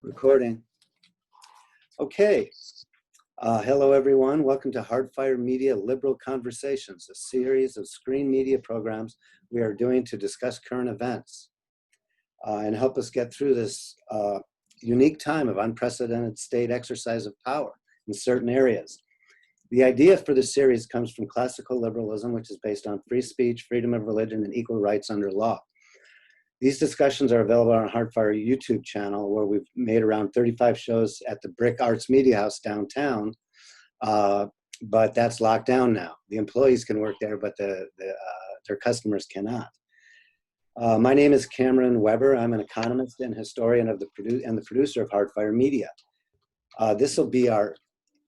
Recording. Okay. Hello, everyone. Welcome to Hardfire Media Liberal Conversations, a series of screen media programs we are doing to discuss current events and help us get through this unique time of unprecedented state exercise of power in certain areas. The idea for this series comes from classical liberalism, which is based on free speech, freedom of religion, and equal rights under law. These discussions are available on our Hardfire YouTube channel, where we've made around 35 shows at the Brick Arts Media House downtown, but that's locked down now. The employees can work there, but their customers cannot. My name is Cameron Weber. I'm an economist and historian of the producer of Hardfire Media. This will be our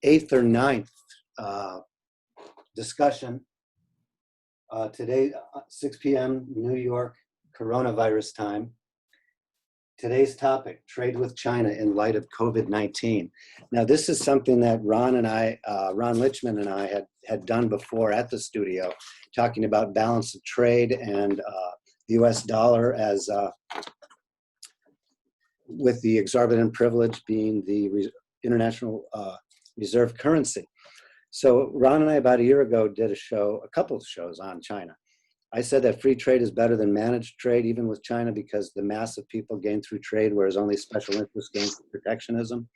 8th or 9th discussion. Today, 6 p.m. New York, coronavirus time. Today's topic, trade with China in light of COVID-19. Now, this is something that Ron Lichtman and I had done before at the studio, talking about balance of trade and the US dollar as, with the exorbitant privilege being the international reserve currency. So Ron and I, about a year ago, did a couple of shows on China. I said that free trade is better than managed trade, even with China, because the mass of people gain through trade, whereas only special interests gain through protectionism.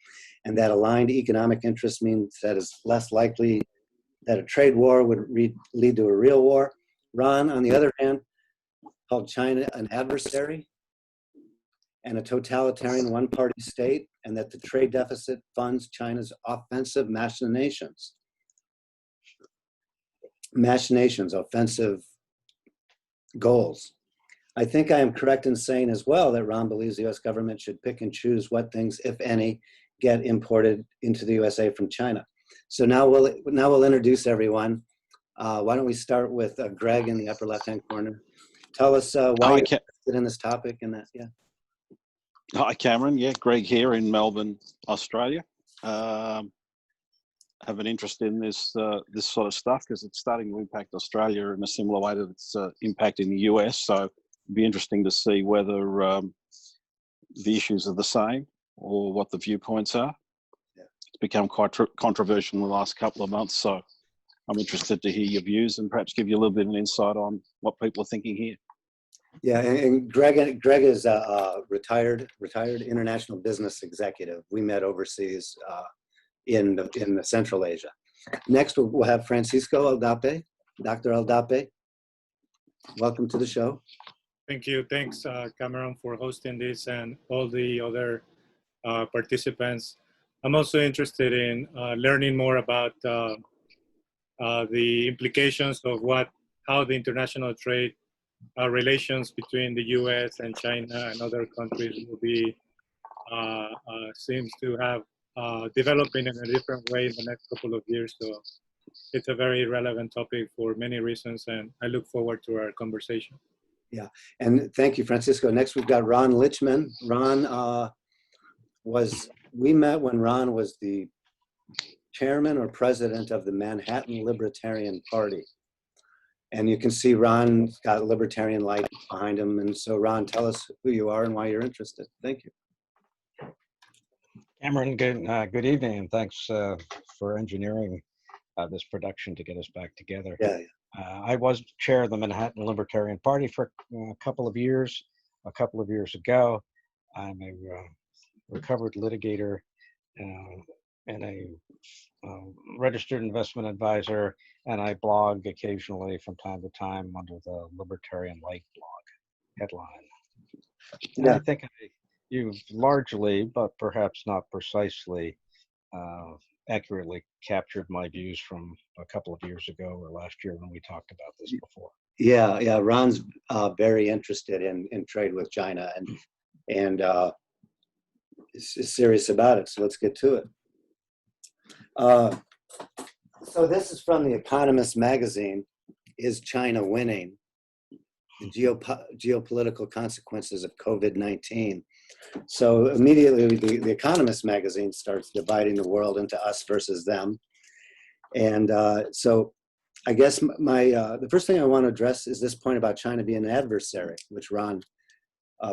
And that aligned economic interests means that it's less likely that a trade war would lead to a real war. Ron, on the other hand, called China an adversary and a totalitarian one-party state, and that the trade deficit funds China's offensive machinations. Offensive goals. I think I am correct in saying as well that Ron believes the US government should pick and choose what things, if any, get imported into the USA from China. So now we'll introduce everyone. Why don't we start with Greg in the upper left-hand corner. Tell us why you're interested in this topic and that, yeah. Hi, Cameron. Yeah, Greg here in Melbourne, Australia. Have an interest in this sort of stuff because it's starting to impact Australia in a similar way that it's impacting the US. So it'd be interesting to see whether the issues are the same or what the viewpoints are. Yeah. It's become quite controversial in the last couple of months. So I'm interested to hear your views and perhaps give you a little bit of an insight on what people are thinking here. Yeah, and Greg is a retired international business executive. We met overseas in the Central Asia. Next, we'll have Francisco Aldape, Dr. Aldape. Welcome to the show. Thank you. Thanks, Cameron, for hosting this and all the other participants. I'm also interested in learning more about the implications of how the international trade relations between the U.S. and China and other countries will be seems to have developing in a different way in the next couple of years. So it's a very relevant topic for many reasons, and I look forward to our conversation. Yeah, and thank you, Francisco. Next, we've got Ron Lichtman. We met when Ron was the chairman or president of the Manhattan Libertarian Party. And you can see Ron's got libertarian light behind him. And so Ron, tell us who you are and why you're interested. Thank you. Cameron, good evening, and thanks for engineering this production to get us back together. Yeah. I was chair of the Manhattan Libertarian Party for a couple of years. A couple of years ago, I'm a recovered litigator and a registered investment advisor, and I blog occasionally from time to time under the Libertarian Light blog headline. And yeah. I think you've largely, but perhaps not precisely, accurately captured my views from a couple of years ago or last year when we talked about this before. Yeah, yeah. Ron's very interested in trade with China and is serious about it. So let's get to it. So this is from The Economist magazine. Is China winning? The geopolitical consequences of COVID-19. So immediately the Economist magazine starts dividing the world into us versus them. And so I guess the first thing I want to address is this point about China being an adversary, which Ron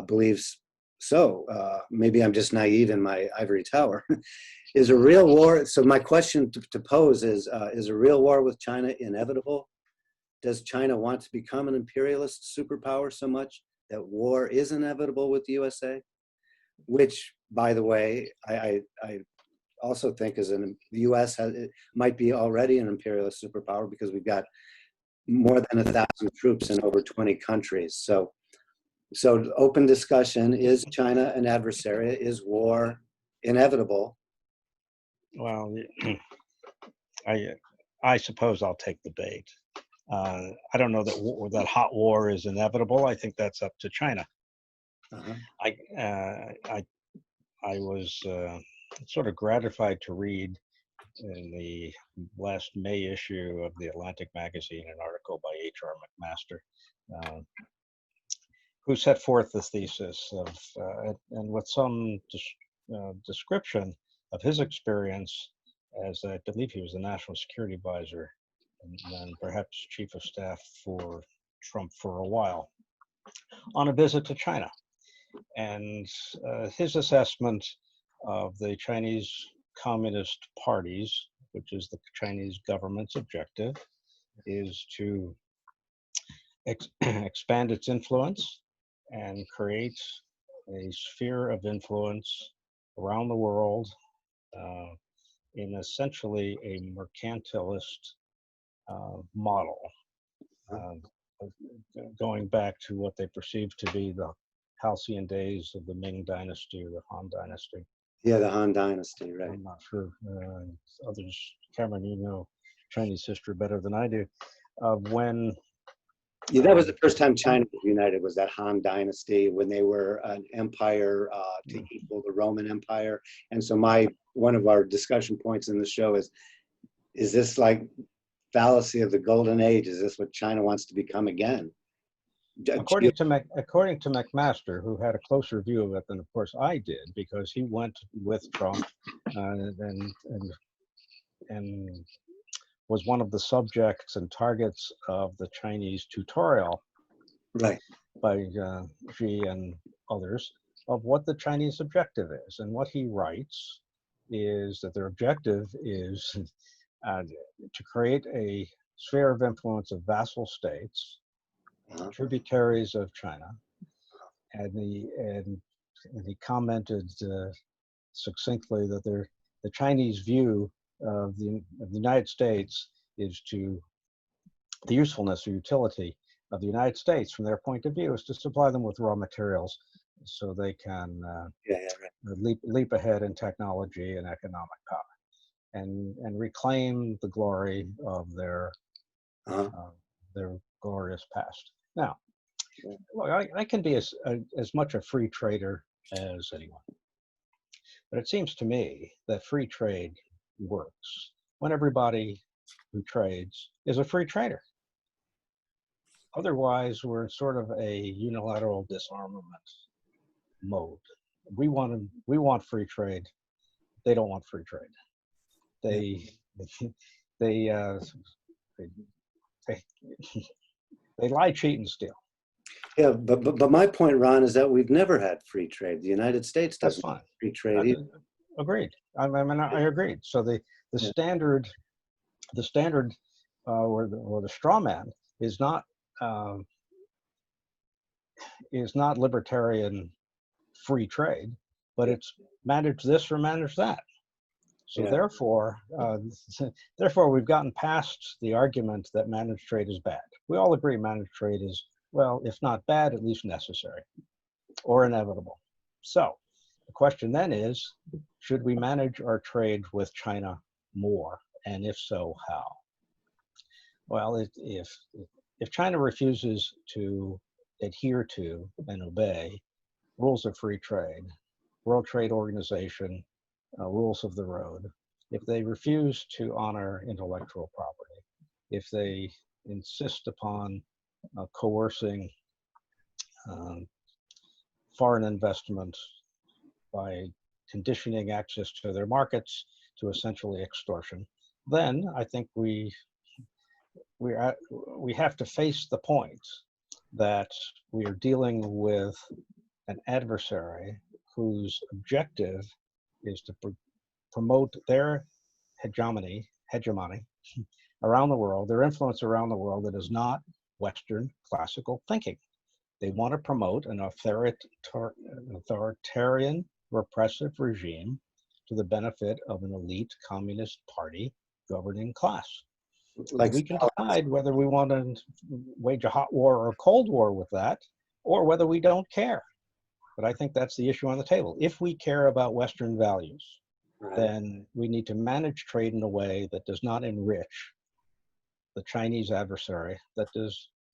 believes so. Maybe I'm just naive in my ivory tower. Is a real war, so my question to pose is a real war with China inevitable? Does China want to become an imperialist superpower so much that war is inevitable with the USA? Which, by the way, I also think the US might be already an imperialist superpower because we've got more than 1,000 troops in over 20 countries. So open discussion, is China an adversary? Is war inevitable? Well, I suppose I'll take the bait. I don't know that hot war is inevitable. I think that's up to China. Uh-huh. I was sort of gratified to read in the last May issue of the Atlantic magazine an article by H.R. McMaster, who set forth the thesis of, and with some description of his experience as, I believe he was the National Security Advisor and then perhaps Chief of Staff for Trump for a while, on a visit to China. And his assessment of the Chinese Communist parties, which is the Chinese government's objective, is to expand its influence and create a sphere of influence around the world in essentially a mercantilist model, going back to what they perceived to be the halcyon days of the Ming Dynasty or the Han Dynasty. Yeah, the Han Dynasty, right. I'm not sure. Others, Cameron, you know Chinese history better than I do. When yeah, that was the first time China was united, was that Han Dynasty, when they were an empire to equal the Roman Empire. And so one of our discussion points in the show is this like fallacy of the golden age? Is this what China wants to become again? According to McMaster, who had a closer view of it than, of course, I did, because he went with Trump and was one of the subjects and targets of the Chinese tutorial, right, by Xi and others, of what the Chinese objective is. And what he writes is that their objective is to create a sphere of influence of vassal states, tributaries of China, and he commented succinctly that the Chinese view of the United States is the usefulness or utility of the United States from their point of view is to supply them with raw materials so they can leap ahead in technology and economic power, and reclaim the glory of their glorious past. Now, look, I can be as much a free trader as anyone, but it seems to me that free trade works when everybody who trades is a free trader. Otherwise, we're sort of a unilateral disarmament mode. We want free trade. They don't want free trade. They lie, cheat, and steal. Yeah, but my point, Ron, is that we've never had free trade. The United States doesn't have free trade either. Agreed. I agreed. So the standard or the straw man is not libertarian free trade, but it's manage this or manage that. So therefore we've gotten past the argument that managed trade is bad. We all agree managed trade is, well, if not bad, at least necessary or inevitable. So The question then is, should we manage our trade with China more? And if so, how? Well, if China refuses to adhere to and obey rules of free trade, World Trade Organization, rules of the road, if they refuse to honor intellectual property, if they insist upon coercing foreign investment by conditioning access to their markets to essentially extortion, then I think we have to face the point that we are dealing with an adversary whose objective is to promote their hegemony around the world, their influence around the world that is not Western classical thinking. They want to promote an authoritarian repressive regime to the benefit of an elite communist party governing class. Like we can decide whether we want to wage a hot war or a cold war with that, or whether we don't care. But I think that's the issue on the table. If we care about Western values, right. then we need to manage trade in a way that does not enrich the Chinese adversary that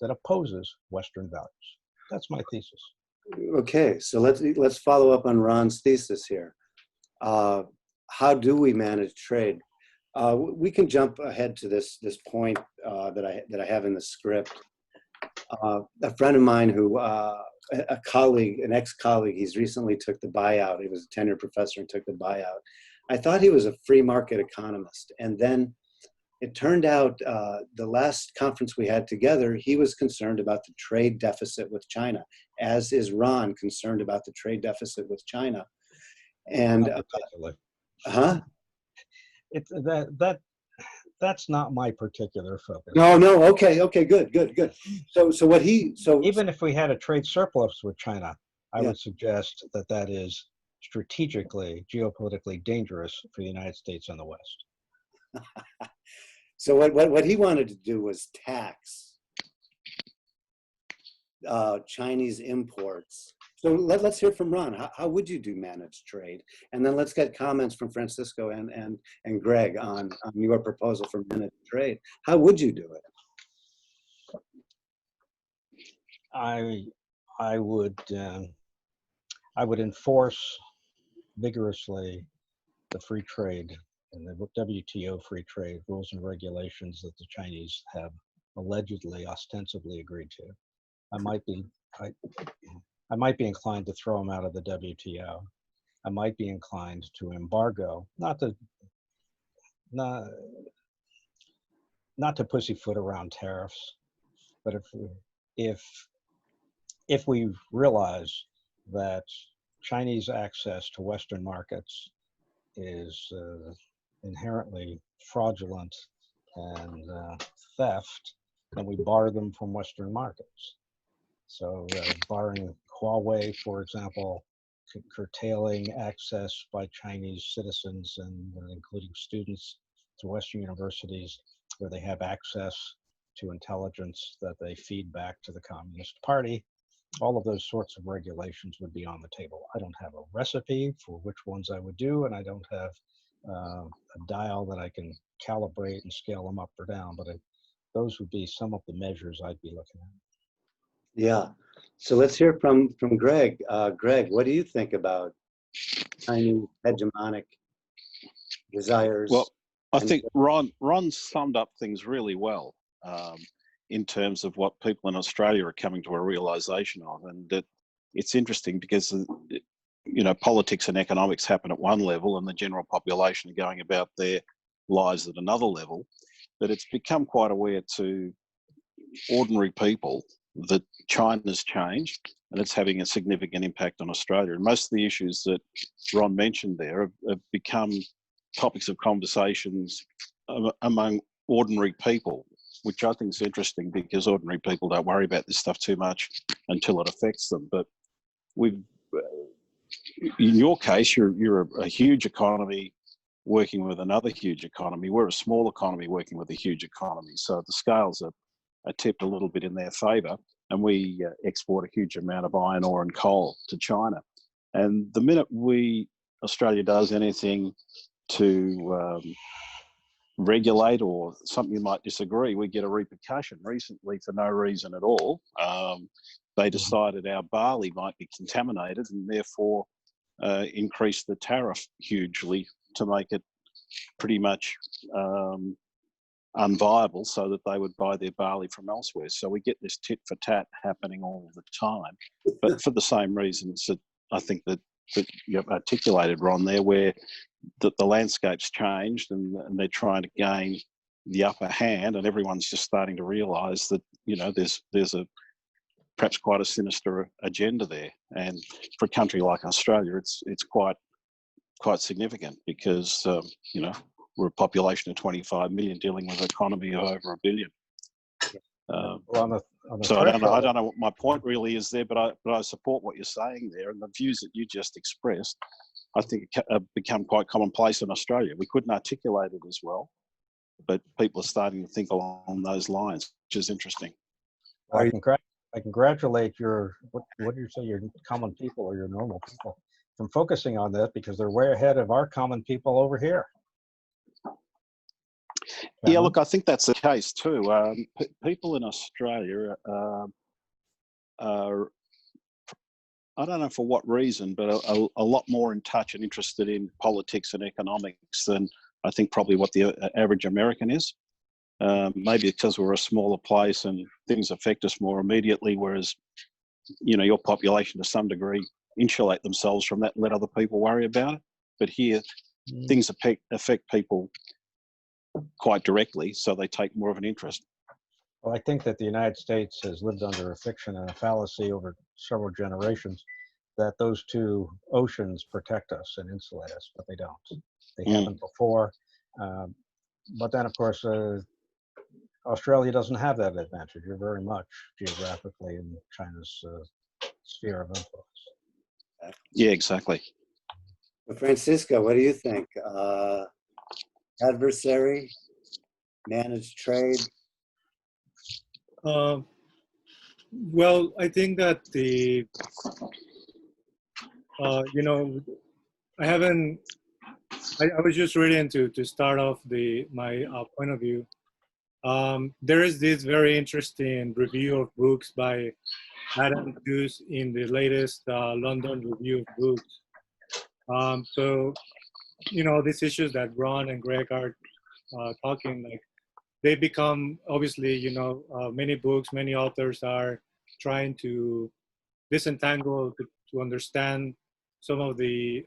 opposes Western values. That's my thesis. Okay, so let's follow up on Ron's thesis here. How do we manage trade? We can jump ahead to this point that I have in the script. A friend of mine who, a colleague, an ex-colleague, he's recently took the buyout. He was a tenured professor and took the buyout. I thought he was a free market economist, and then it turned out the last conference we had together, he was concerned about the trade deficit with China, as is Ron concerned about the trade deficit with China. And that's not my particular focus. No. Okay. Good. So even if we had a trade surplus with China, I would suggest that is strategically, geopolitically dangerous for the United States and the West. So what he wanted to do was tax Chinese imports. So let's hear from Ron. How would you do managed trade? And then let's get comments from Francisco and Greg on your proposal for managed trade. How would you do it? I would enforce vigorously the free trade and the WTO free trade rules and regulations that the Chinese have allegedly, ostensibly agreed to. I might be inclined to throw them out of the WTO. I might be inclined to embargo, not to pussyfoot around tariffs, but if we realize that Chinese access to Western markets is inherently fraudulent and theft, then we bar them from Western markets. So barring Huawei, for example, curtailing access by Chinese citizens and including students to Western universities where they have access to intelligence that they feed back to the Communist Party. All of those sorts of regulations would be on the table. I don't have a recipe for which ones I would do, and I don't have a dial that I can calibrate and scale them up or down, but those would be some of the measures I'd be looking at. Yeah. So let's hear from Greg. Greg, what do you think about Chinese hegemonic desires? Well, I think Ron summed up things really well in terms of what people in Australia are coming to a realization of. And it's interesting because, politics and economics happen at one level and the general population are going about their lives at another level. But it's become quite aware to ordinary people that China's changed and it's having a significant impact on Australia. And most of the issues that Ron mentioned there have become topics of conversations among ordinary people, which I think is interesting because ordinary people don't worry about this stuff too much until it affects them. But in your case, you're a huge economy working with another huge economy. We're a small economy working with a huge economy. So the scales are tipped a little bit in their favour, and we export a huge amount of iron ore and coal to China. And the minute Australia does anything to regulate or something you might disagree, we get a repercussion. Recently, for no reason at all, they decided our barley might be contaminated and therefore increased the tariff hugely to make it pretty much unviable, so that they would buy their barley from elsewhere. So we get this tit for tat happening all the time, but for the same reasons that I think that you've articulated, Ron, there, where the landscape's changed and they're trying to gain the upper hand, and everyone's just starting to realise that, you know, there's a perhaps quite a sinister agenda there. And for a country like Australia, it's quite significant because you know, we're a population of 25 million dealing with an economy of over 1 billion. Well, on the So I don't know what my point really is there, but I support what you're saying there, and the views that you just expressed, I think, have become quite commonplace in Australia. We couldn't articulate it as well, but people are starting to think along those lines, which is interesting. I congratulate your, what do you say, your common people or your normal people from focusing on that, because they're way ahead of our common people over here. Yeah, look, I think that's the case too. People in Australia are, I don't know for what reason, but a lot more in touch and interested in politics and economics than I think probably what the average American is. Maybe because we're a smaller place and things affect us more immediately, whereas, you know, your population to some degree insulate themselves from that and let other people worry about it. But here, things affect people quite directly, so they take more of an interest. Well, I think that the United States has lived under a fiction and a fallacy over several generations that those two oceans protect us and insulate us, but they don't. They haven't before. But then, of course, Australia doesn't have that advantage. You're very much geographically in China's sphere of influence. Yeah, exactly. Well, Francisco, what do you think? Adversary, managed trade? Well, I think that the, you know, I was just reading to start off my point of view. There is this very interesting review of books by Adam Tooze in the latest London Review of Books. So, you know, these issues that Ron and Greg are talking, like, they become, obviously, you know, many books, many authors are trying to disentangle, to understand some of the,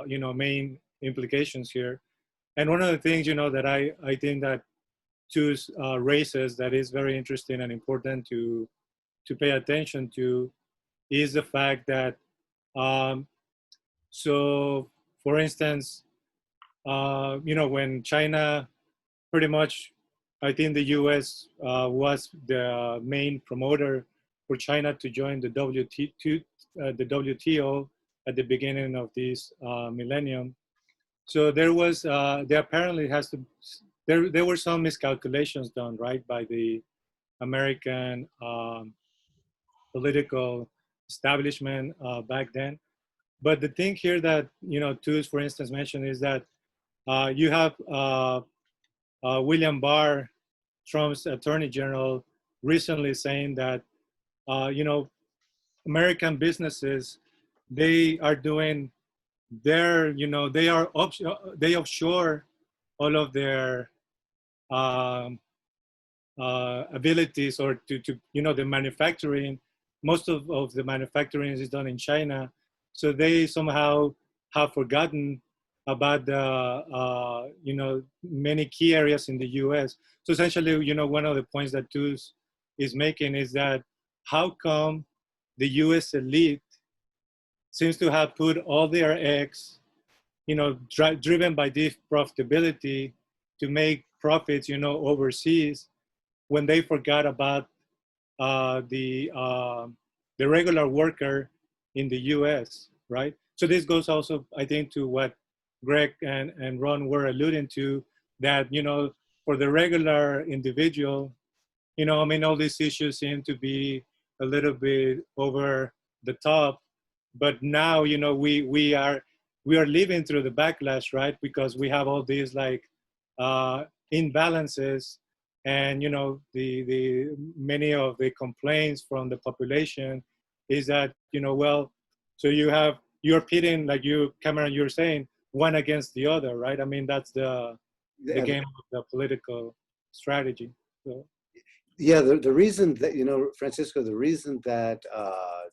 you know, main implications here. And one of the things, you know, that I think that Tooze raises that is very interesting and important to pay attention to is the fact that, so for instance, you know, when China pretty much, I think the US was the main promoter for China to join the WTO at the beginning of this millennium. So there was, there apparently there were some miscalculations done, right, by the American political establishment back then. But the thing here that, you know, Tooze, for instance, mentioned is that you have William Barr, Trump's Attorney General, recently saying that, you know, American businesses, they are doing their, you know, they offshore all of their abilities, or to, you know, the manufacturing. Most of the manufacturing is done in China. So they somehow have forgotten about the, you know, many key areas in the US. So essentially, you know, one of the points that Tooze is making is that how come the US elite seems to have put all their eggs, you know, driven by this profitability to make profits, you know, overseas, when they forgot about the regular worker in the US, right? So this goes also, I think, to what Greg and Ron were alluding to, that, you know, for the regular individual, you know, I mean, all these issues seem to be a little bit over the top, but now, you know, we are living through the backlash, right? Because we have all these like imbalances, and you know, the many of the complaints from the population is that, you know, well, so you're pitting, like you, Cameron, you're saying, one against the other, right? I mean, that's the Yeah, game of the political strategy. So, yeah, the reason that, you know, Francisco, the reason that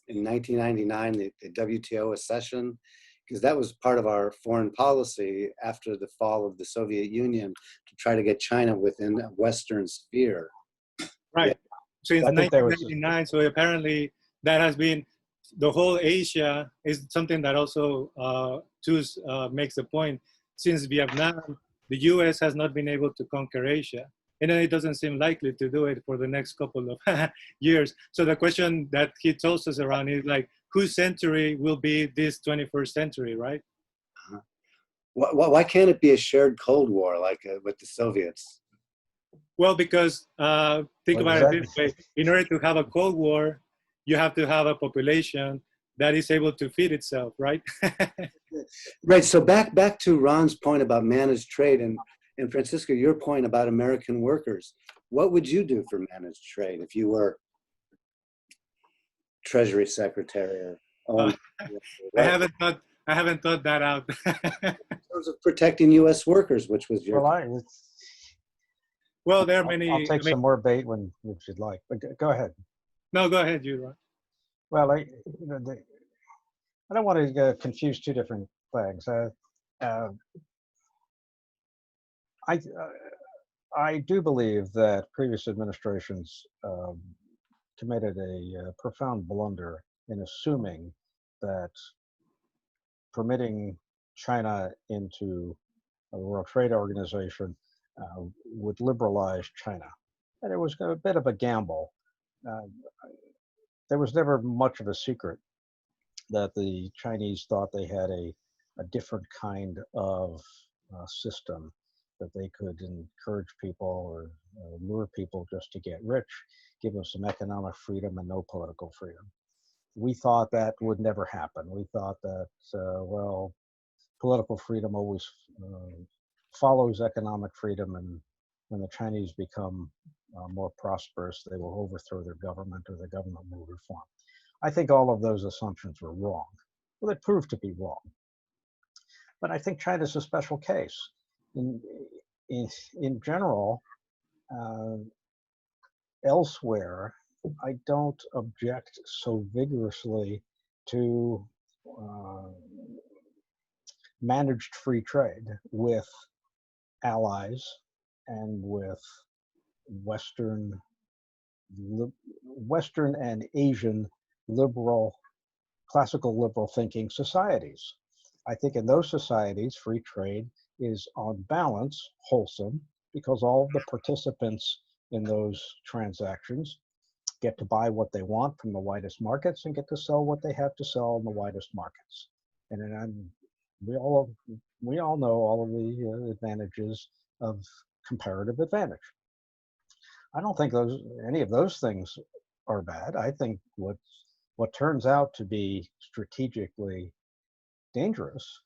in 1999, the WTO accession, because that was part of our foreign policy after the fall of the Soviet Union to try to get China within a Western sphere. right. Yeah. Since I think there was 1999, so apparently that has been, the whole Asia is something that also makes the point. Since Vietnam, the US has not been able to conquer Asia. And it doesn't seem likely to do it for the next couple of years. So the question that he toss us around is like, whose century will be this 21st century, right? Why can't it be a shared Cold War like with the Soviets? Well, because think Well, about it this way: in order to have a Cold War, you have to have a population that is able to feed itself, right? Right. So back to Ron's point about managed trade, and Francisco, your point about American workers. What would you do for managed trade if you were Treasury Secretary or I haven't thought that out. in terms of protecting U.S. workers, which was your well, Well, there are I'll many. take some more bait when if you'd like, but go ahead. No, go ahead, you, Ron. Well, I don't want to confuse two different things. I do believe that previous administrations committed a profound blunder in assuming that permitting China into the World Trade Organization would liberalize China. And it was a bit of a gamble. There was never much of a secret that the Chinese thought they had a different kind of system, that they could encourage people or lure people just to get rich, give them some economic freedom and no political freedom. We thought that would never happen. We thought that, well, political freedom always follows economic freedom, and when the Chinese become more prosperous, they will overthrow their government or the government will reform. I think all of those assumptions were wrong. Well, they proved to be wrong. But I think China's a special case. In general, elsewhere, I don't object so vigorously to managed free trade with allies and with Western and Asian classical liberal thinking societies. I think in those societies, free trade is on balance wholesome because all of the participants in those transactions get to buy what they want from the widest markets and get to sell what they have to sell in the widest markets. And then we all know all of the advantages of comparative advantage. I don't think any of those things are bad. I think what turns out to be strategically dangerous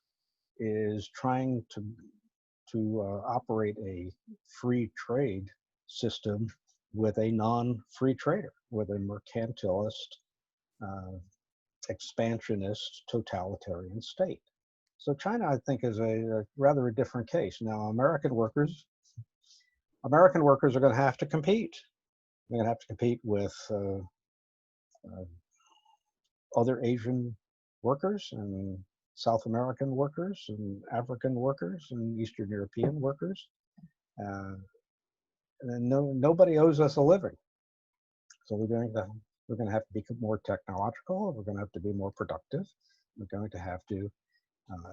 is trying to operate a free trade system with a non-free trader, with a mercantilist, expansionist, totalitarian state. So China, I think, is a rather a different case. Now, American workers are going to have to compete. They're going to have to compete with other Asian workers and South American workers and African workers and Eastern European workers. And nobody owes us a living. So we're going to have to be more technological. We're going to have to be more productive. We're going to have to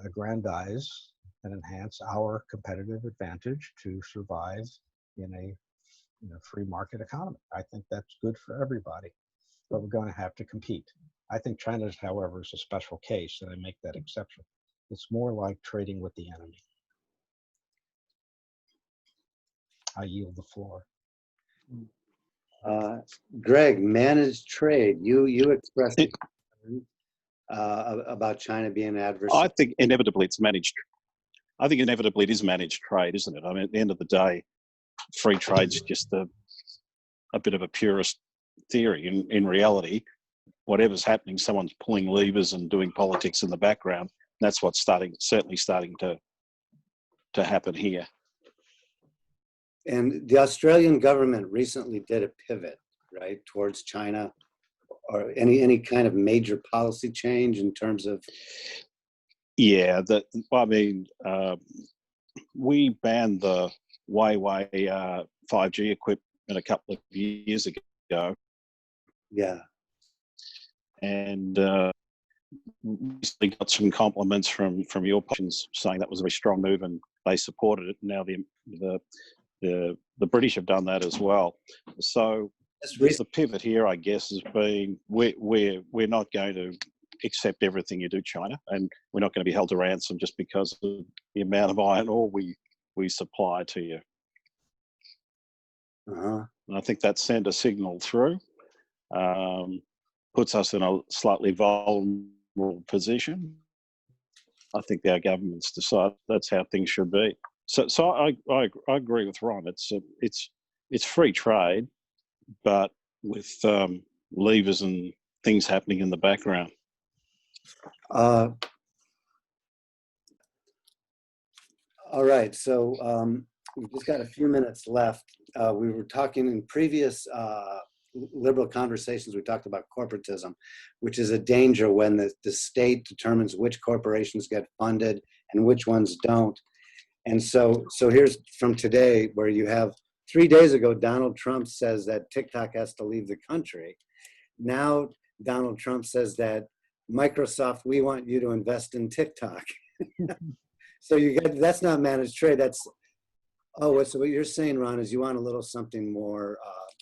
aggrandize and enhance our competitive advantage to survive in a free market economy. I think that's good for everybody, but we're going to have to compete. I think China's, however, is a special case, and I make that exception. It's more like trading with the enemy. I yield the floor. Greg, managed trade. You expressed it. about China being an I adversary? think inevitably it's managed. I think inevitably it is managed trade, isn't it? I mean, at the end of the day, free trade's just a bit of a purist theory. In reality, whatever's happening, someone's pulling levers and doing politics in the background. That's what's certainly starting to happen here. And the Australian government recently did a pivot, right, towards China, or any kind of major policy change in terms of? Yeah, we banned the Huawei 5G equipment a couple of years ago. Yeah. And we got some compliments from your politicians saying that was a very strong move and they supported it. Now the British have done that as well. So the pivot here, I guess, has been we're not going to accept everything you do, China, and we're not going to be held to ransom just because of the amount of iron ore we supply to you. Uh-huh. And I think that sent a signal through, puts us in a slightly vulnerable position. I think our governments decide that's how things should be. So I agree with Ron. It's free trade, but with levers and things happening in the background. All right, so we've just got a few minutes left. We were talking in previous liberal conversations, we talked about corporatism, which is a danger when the state determines which corporations get funded and which ones don't. And so here's from today, where you have 3 days ago, Donald Trump says that TikTok has to leave the country. Now, Donald Trump says that Microsoft, we want you to invest in TikTok. So that's not managed trade. So what you're saying, Ron, is you want a little something more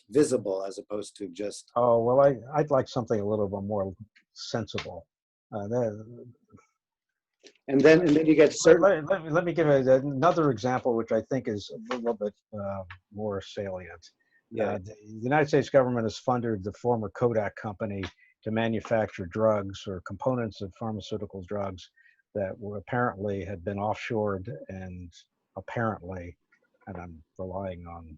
visible as opposed to just. Oh, well, I'd like something a little bit more sensible. And then you get certain. Let me give another example, which I think is a little bit more salient. Yeah. The United States government has funded the former Kodak company to manufacture drugs or components of pharmaceutical drugs that were apparently had been offshored and apparently, and I'm relying on,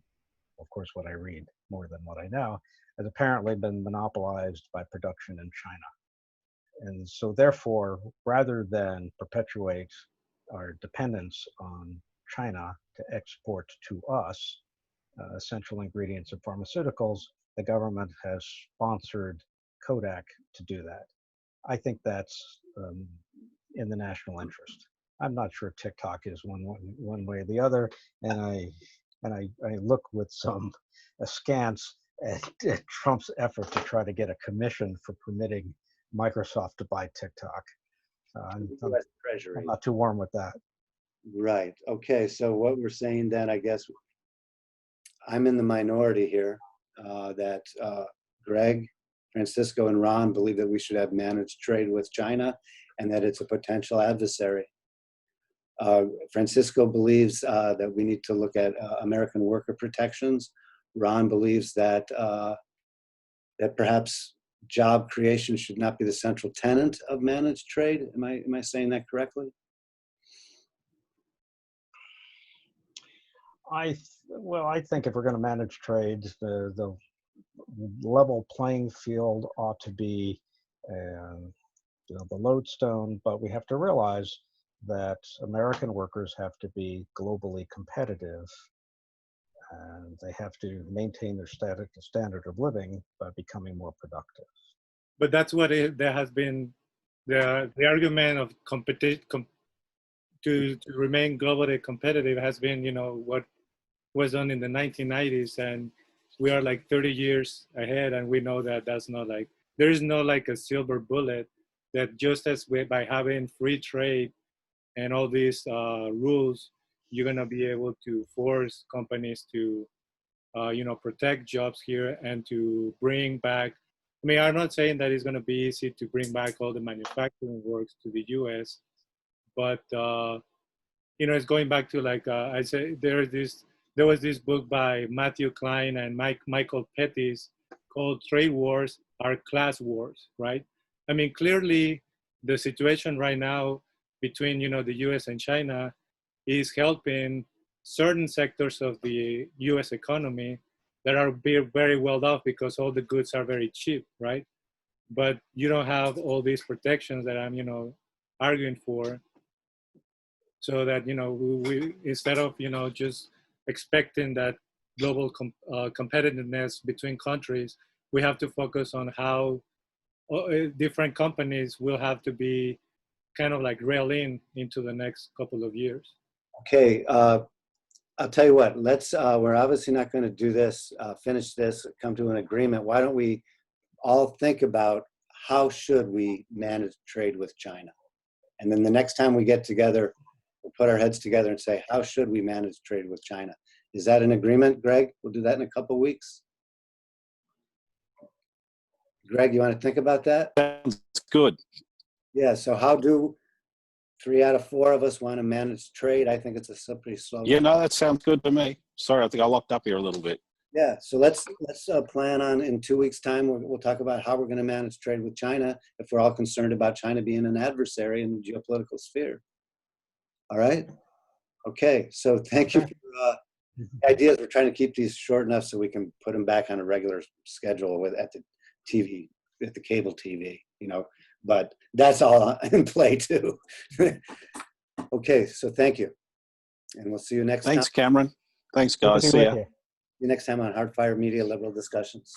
of course, what I read more than what I know, has apparently been monopolized by production in China. And so therefore, rather than perpetuate our dependence on China to export to us essential ingredients of pharmaceuticals, the government has sponsored Kodak to do that. I think that's in the national interest. I'm not sure TikTok is one way or the other, and I look with some askance at Trump's effort to try to get a commission for permitting Microsoft to buy TikTok. I'm not too warm with that. Right. Okay. So what we're saying then, I guess, I'm in the minority here, that Greg, Francisco, and Ron believe that we should have managed trade with China and that it's a potential adversary. Francisco believes that we need to look at American worker protections. Ron believes that that perhaps job creation should not be the central tenet of managed trade. Am I saying that correctly? I think if we're going to manage trade, the level playing field ought to be the lodestone, but we have to realize that American workers have to be globally competitive, and they have to maintain their standard of living by becoming more productive. But that's what there has been the argument of competition to remain globally competitive has been, what was done in the 1990s, and we are like 30 years ahead, and we know that that's not like, there is no like a silver bullet that just as by having free trade and all these rules, you're gonna be able to force companies to, protect jobs here and to bring back. I mean, I'm not saying that it's gonna be easy to bring back all the manufacturing works to the U.S., but it's going back to like I said, there was this book by Matthew Klein and Michael Pettis called "Trade Wars Are Class Wars," right? I mean, clearly the situation right now between, the US and China is helping certain sectors of the US economy that are very well off because all the goods are very cheap, right? But you don't have all these protections that I'm, arguing for. So that, we instead of, just expecting that global competitiveness between countries, we have to focus on how different companies will have to be kind of like rail into the next couple of years. Okay, I'll tell you what, let's, we're obviously not going to do this, finish this, come to an agreement. Why don't we all think about how should we manage trade with China? And then the next time we get together, we'll put our heads together and say, how should we manage trade with China? Is that an agreement, Greg? We'll do that in a couple of weeks. Greg, you want to think about that? Sounds good. Yeah, so how do 3 out of 4 of us want to manage trade? I think it's a slippery slope. Yeah, no, that sounds good to me. Sorry, I think I locked up here a little bit. Yeah, so let's plan on in 2 weeks' time, we'll talk about how we're going to manage trade with China if we're all concerned about China being an adversary in the geopolitical sphere. All right? Okay, so thank you for ideas. We're trying to keep these short enough so we can put them back on a regular schedule at the TV, at the cable TV, but that's all in play too. Okay, so thank you. And we'll see you next time. Thanks, Cameron. Thanks, Good to guys. be See with ya. you. See you next time on Hardfire Media Liberal Discussions.